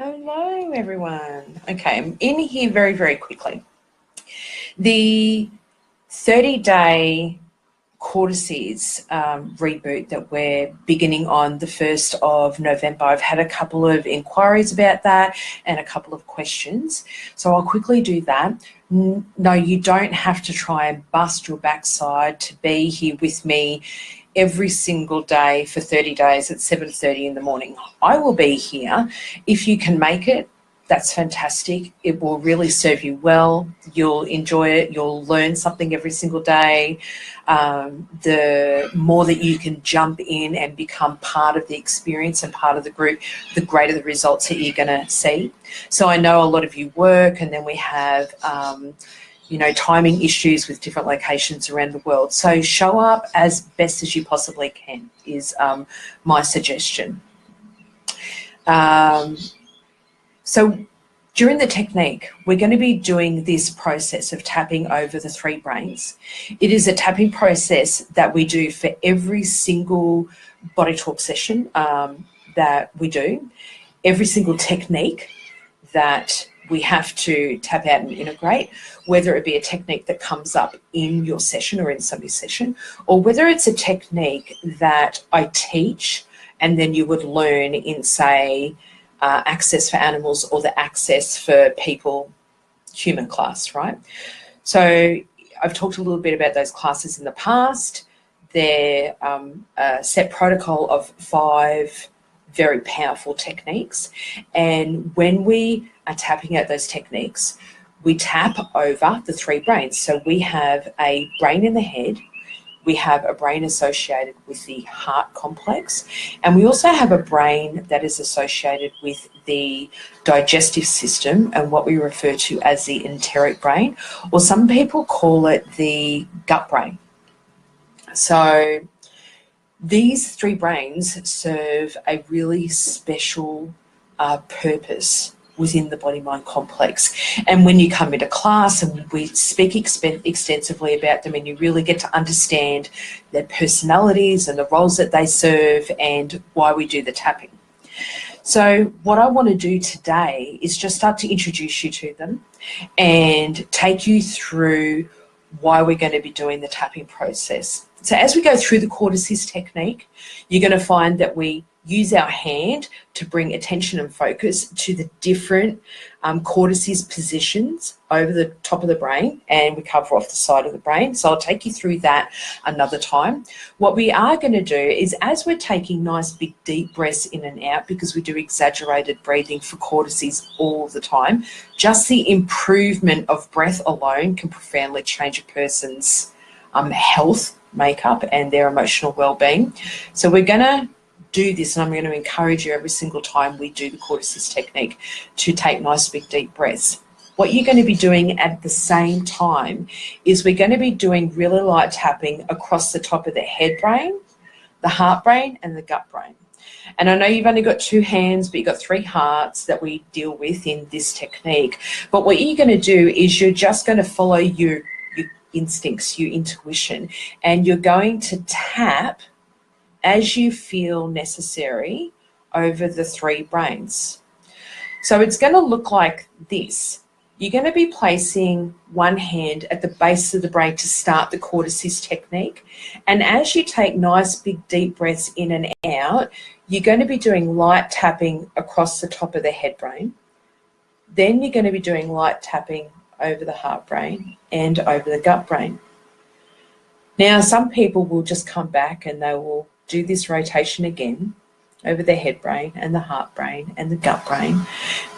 Hello, everyone. Okay, I'm in here very, very quickly. The 30-day Cortices reboot that we're beginning on the 1st of November. I've had a couple of inquiries about that and a couple of questions. So I'll quickly do that. No, you don't have to try and bust your backside to be here with me every single day for 30 days at 7:30 in the morning. I will be here. If you can make it, that's fantastic. It will really serve you well. You'll enjoy it. You'll learn something every single day. The more that you can jump in and become part of the experience and part of the group, the greater the results that you're going to see. So I know a lot of you work, and then we have timing issues with different locations around the world. So show up as best as you possibly can is my suggestion. So during the technique, we're going to be doing this process of tapping over the three brains. It is a tapping process that we do for every single body talk session that we do, every single technique that we have to tap out and integrate, whether it be a technique that comes up in your session or in somebody's session, or whether it's a technique that I teach and then you would learn in, say, access for animals or the access for people, human class, right? So I've talked a little bit about those classes in the past. They're a set protocol of 5 very powerful techniques. And when we are tapping out those techniques, we tap over the 3 brains. So we have a brain in the head, we have a brain associated with the heart complex, and we also have a brain that is associated with the digestive system and what we refer to as the enteric brain, or some people call it the gut brain. So these 3 brains serve a really special purpose within the body-mind complex. And when you come into class and we speak extensively about them, and you really get to understand their personalities and the roles that they serve and why we do the tapping. So what I want to do today is just start to introduce you to them and take you through why we're going to be doing the tapping process. So as we go through the Cortices technique, you're going to find that we use our hand to bring attention and focus to the different cortices positions over the top of the brain, and we cover off the side of the brain. So I'll take you through that another time. What we are going to do is, as we're taking nice big deep breaths in and out, because we do exaggerated breathing for cortices all the time, just the improvement of breath alone can profoundly change a person's health, makeup, and their emotional well-being. So we're going to do this, and I'm going to encourage you every single time we do the Cortices technique to take nice big deep breaths. What you're going to be doing at the same time is we're going to be doing really light tapping across the top of the head brain, the heart brain, and the gut brain. And I know you've only got 2 hands, but you've got 3 hearts that we deal with in this technique. But what you're going to do is you're just going to follow your instincts, your intuition, and you're going to tap as you feel necessary over the 3 brains. So it's going to look like this. You're going to be placing one hand at the base of the brain to start the Cortices technique. And as you take nice big deep breaths in and out, you're going to be doing light tapping across the top of the head brain. Then you're going to be doing light tapping over the heart brain and over the gut brain. Now, some people will just come back and they will do this rotation again over the head brain and the heart brain and the gut brain.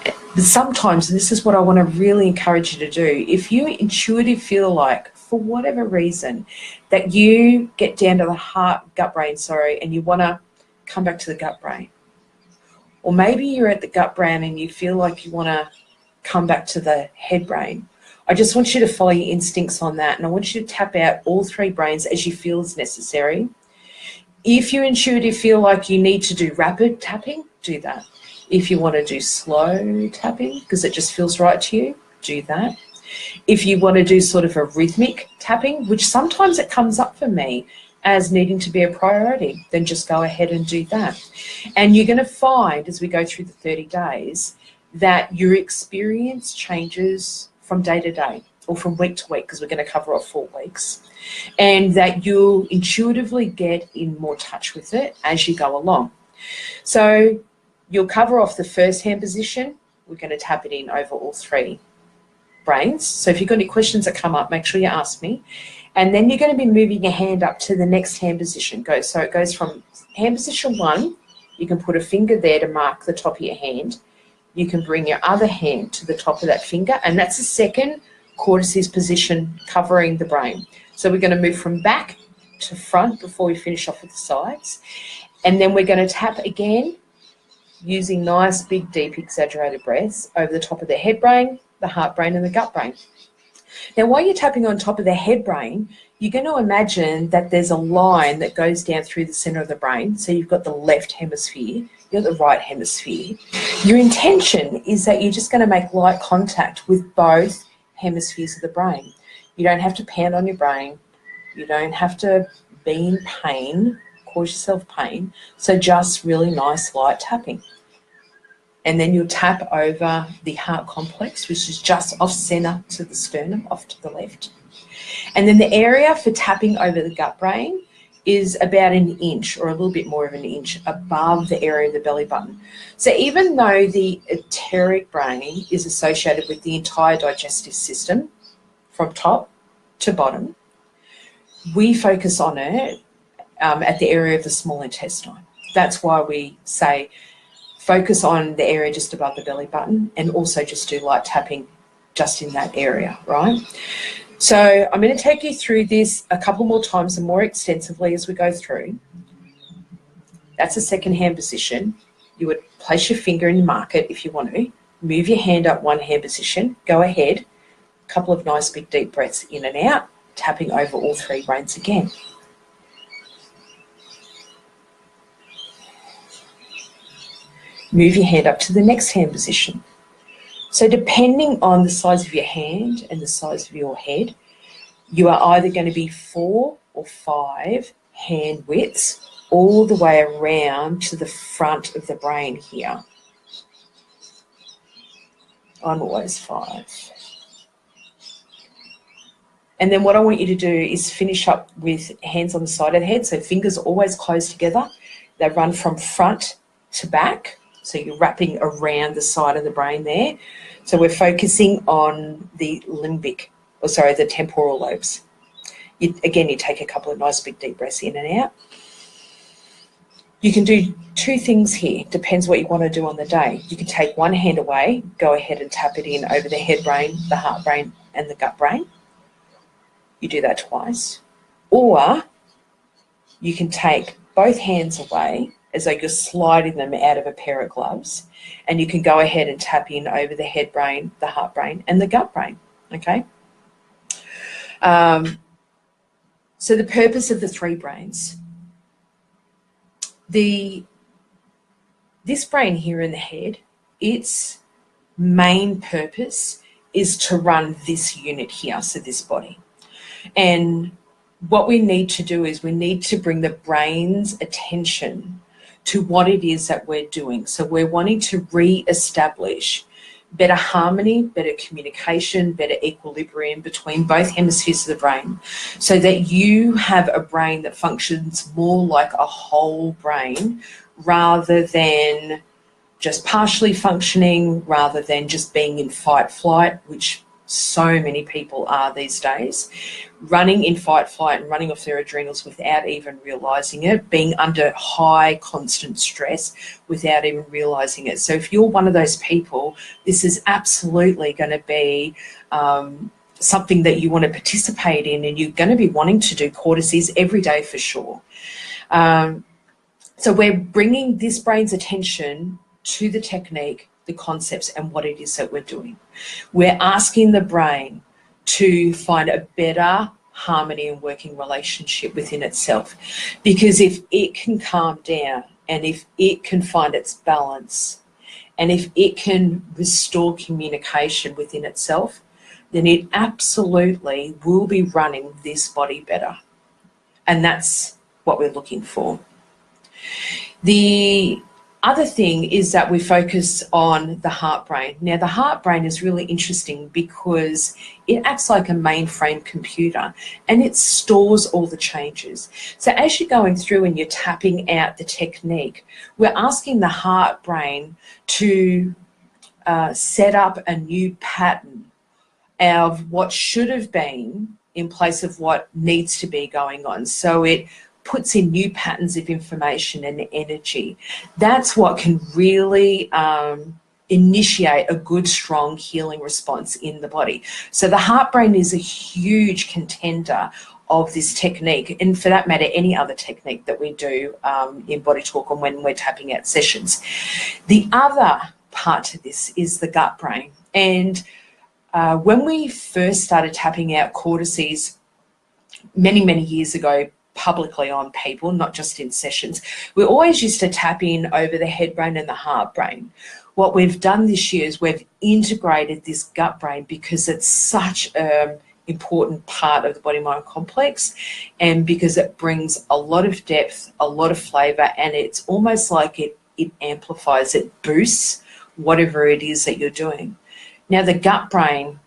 But sometimes, and this is what I want to really encourage you to do, if you intuitively feel like, for whatever reason, that you get down to the gut brain, and you want to come back to the gut brain, or maybe you're at the gut brain and you feel like you want to come back to the head brain, I just want you to follow your instincts on that, and I want you to tap out all 3 brains as you feel is necessary. If you intuitively feel like you need to do rapid tapping, do that. If you want to do slow tapping because it just feels right to you, do that. If you want to do sort of a rhythmic tapping, which sometimes it comes up for me, as needing to be a priority, then just go ahead and do that. And you're going to find as we go through the 30 days that your experience changes from day to day or from week to week, because we're going to cover off 4 weeks, and that you'll intuitively get in more touch with it as you go along. So you'll cover off the first hand position. We're going to tap it in over all 3 brains. So if you've got any questions that come up, make sure you ask me. And then you're going to be moving your hand up to the next hand position. So it goes from hand position 1, you can put a finger there to mark the top of your hand. You can bring your other hand to the top of that finger, and that's the second cortices position covering the brain. So we're going to move from back to front before we finish off with the sides. And then we're going to tap again using nice, big, deep, exaggerated breaths over the top of the head brain, the heart brain, and the gut brain. Now, while you're tapping on top of the head brain, you're going to imagine that there's a line that goes down through the center of the brain. So you've got the left hemisphere, you've got the right hemisphere. Your intention is that you're just going to make light contact with both hemispheres of the brain. You don't have to pound on your brain. You don't have to be in pain, cause yourself pain. So just really nice light tapping. And then you'll tap over the heart complex, which is just off center to the sternum, off to the left. And then the area for tapping over the gut brain is about an inch or a little bit more of an inch above the area of the belly button. So even though the enteric brain is associated with the entire digestive system from top to bottom, we focus on it at the area of the small intestine. That's why we say focus on the area just above the belly button, and also just do light tapping just in that area, right? So I'm going to take you through this a couple more times and more extensively as we go through. That's a second hand position. You would place your finger and mark it if you want to. Move your hand up 1 hand position. Go ahead. A couple of nice big deep breaths in and out, tapping over all 3 brains again. Move your hand up to the next hand position. So depending on the size of your hand and the size of your head, you are either going to be 4 or 5 hand widths all the way around to the front of the brain here. I'm always 5. And then what I want you to do is finish up with hands on the side of the head. So fingers always close together. They run from front to back. So you're wrapping around the side of the brain there. So we're focusing on the the temporal lobes. You take a couple of nice big deep breaths in and out. You can do 2 things here. Depends what you want to do on the day. You can take 1 hand away, go ahead and tap it in over the head brain, the heart brain, and the gut brain. You do that twice. Or you can take both hands away as though you're sliding them out of a pair of gloves, and you can go ahead and tap in over the head brain, the heart brain, and the gut brain, okay? So the purpose of the 3 brains. This brain here in the head, its main purpose is to run this unit here, so this body. And what we need to do is we need to bring the brain's attention to what it is that we're doing. So we're wanting to re-establish better harmony, better communication, better equilibrium between both hemispheres of the brain, so that you have a brain that functions more like a whole brain rather than just partially functioning, rather than just being in fight flight, which so many people are these days, running in fight flight and running off their adrenals without even realizing it, being under high constant stress without even realizing it. So if you're one of those people, this is absolutely going to be something that you want to participate in, and you're going to be wanting to do cortices every day for sure. So we're bringing this brain's attention to the technique, the concepts, and what it is that we're doing. We're asking the brain to find a better harmony and working relationship within itself, because if it can calm down, and if it can find its balance, and if it can restore communication within itself, then it absolutely will be running this body better. And that's what we're looking for. The other thing is that we focus on the heart brain. Now, the heart brain is really interesting because it acts like a mainframe computer and it stores all the changes. So as you're going through and you're tapping out the technique, we're asking the heart brain to set up a new pattern of what should have been in place of what needs to be going on. So it puts in new patterns of information and energy. That's what can really initiate a good, strong healing response in the body. So the heart brain is a huge contender of this technique, and for that matter, any other technique that we do in Body Talk and when we're tapping out sessions. The other part to this is the gut brain. And when we first started tapping out cortices many, many years ago, publicly on people, not just in sessions, we always used to tap in over the head brain and the heart brain. What we've done this year is we've integrated this gut brain because it's such an important part of the body-mind complex, and because it brings a lot of depth, a lot of flavour, and it's almost like it amplifies, it boosts whatever it is that you're doing. Now, the gut brain,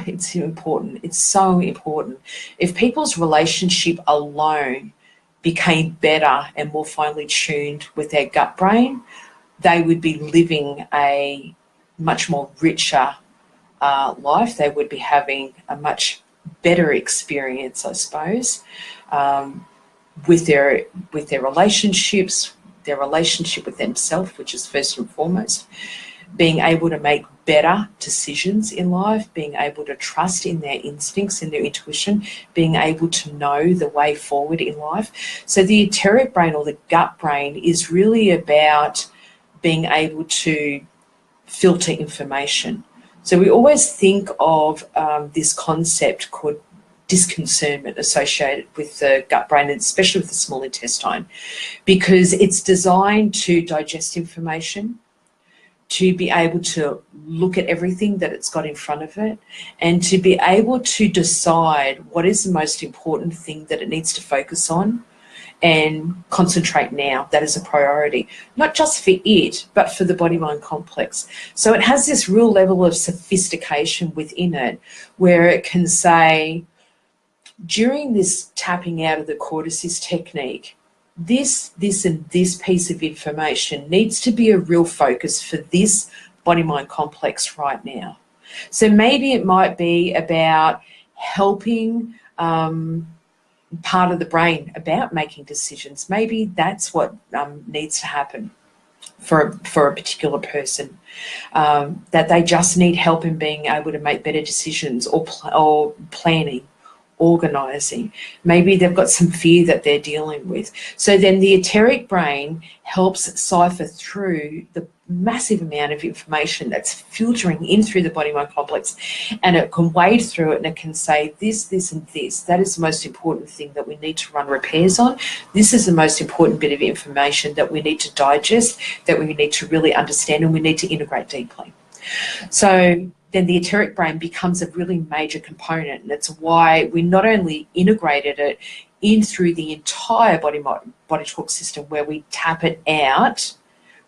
it's important. It's so important. If people's relationship alone became better and more finely tuned with their gut brain, they would be living a much more richer life. They would be having a much better experience, I suppose, with their relationships, their relationship with themselves, which is first and foremost, being able to make better decisions in life, being able to trust in their instincts and their intuition, being able to know the way forward in life. So the enteric brain, or the gut brain, is really about being able to filter information. So we always think of this concept called disconcernment associated with the gut brain, and especially with the small intestine, because it's designed to digest information, to be able to look at everything that it's got in front of it, and to be able to decide what is the most important thing that it needs to focus on and concentrate now. That is a priority, not just for it, but for the body-mind complex. So it has this real level of sophistication within it, where it can say, during this tapping out of the cortices technique, this and this piece of information needs to be a real focus for this body-mind complex right now. So maybe it might be about helping part of the brain about making decisions. Maybe that's what needs to happen for a particular person, that they just need help in being able to make better decisions, or planning, organising. Maybe they've got some fear that they're dealing with. So then the enteric brain helps cipher through the massive amount of information that's filtering in through the body-mind complex, and it can wade through it and it can say this, this and this. That is the most important thing that we need to run repairs on. This is the most important bit of information that we need to digest, that we need to really understand, and we need to integrate deeply. So then the enteric brain becomes a really major component, and it's why we not only integrated it in through the entire body talk system, where we tap it out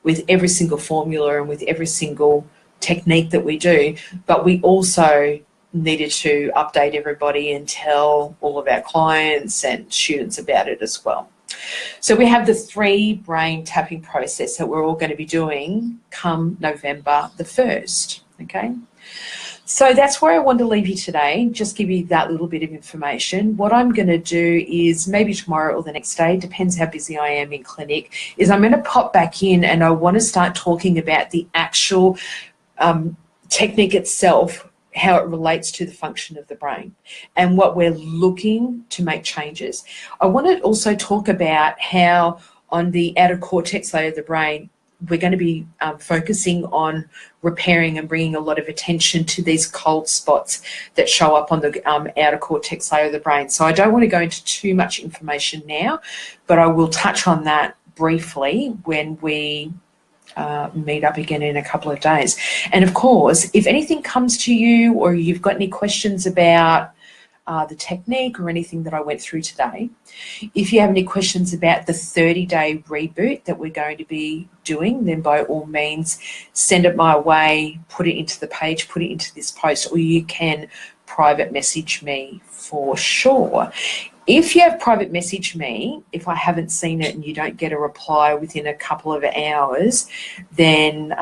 with every single formula and with every single technique that we do, but we also needed to update everybody and tell all of our clients and students about it as well. So we have the 3 brain tapping process that we're all going to be doing come November the 1st, okay? So that's where I want to leave you today, just give you that little bit of information. What I'm going to do is maybe tomorrow or the next day, depends how busy I am in clinic, is I'm going to pop back in and I want to start talking about the actual technique itself, how it relates to the function of the brain and what we're looking to make changes. I want to also talk about how on the outer cortex layer of the brain, we're going to be focusing on repairing and bringing a lot of attention to these cold spots that show up on the outer cortex layer of the brain. So I don't want to go into too much information now, but I will touch on that briefly when we meet up again in a couple of days. And of course, if anything comes to you or you've got any questions about the technique or anything that I went through today. If you have any questions about the 30-day reboot that we're going to be doing, then by all means send it my way, put it into the page, put it into this post, or you can private message me for sure. If you have private messaged me, if I haven't seen it and you don't get a reply within a couple of hours, then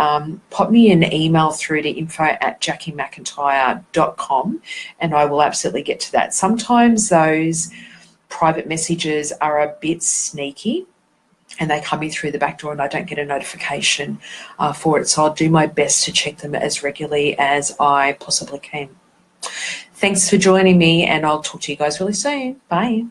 pop me an email through to info@jacquiemcintyre.com and I will absolutely get to that. Sometimes those private messages are a bit sneaky and they come in through the back door and I don't get a notification for it. So I'll do my best to check them as regularly as I possibly can. Thanks for joining me, and I'll talk to you guys really soon. Bye.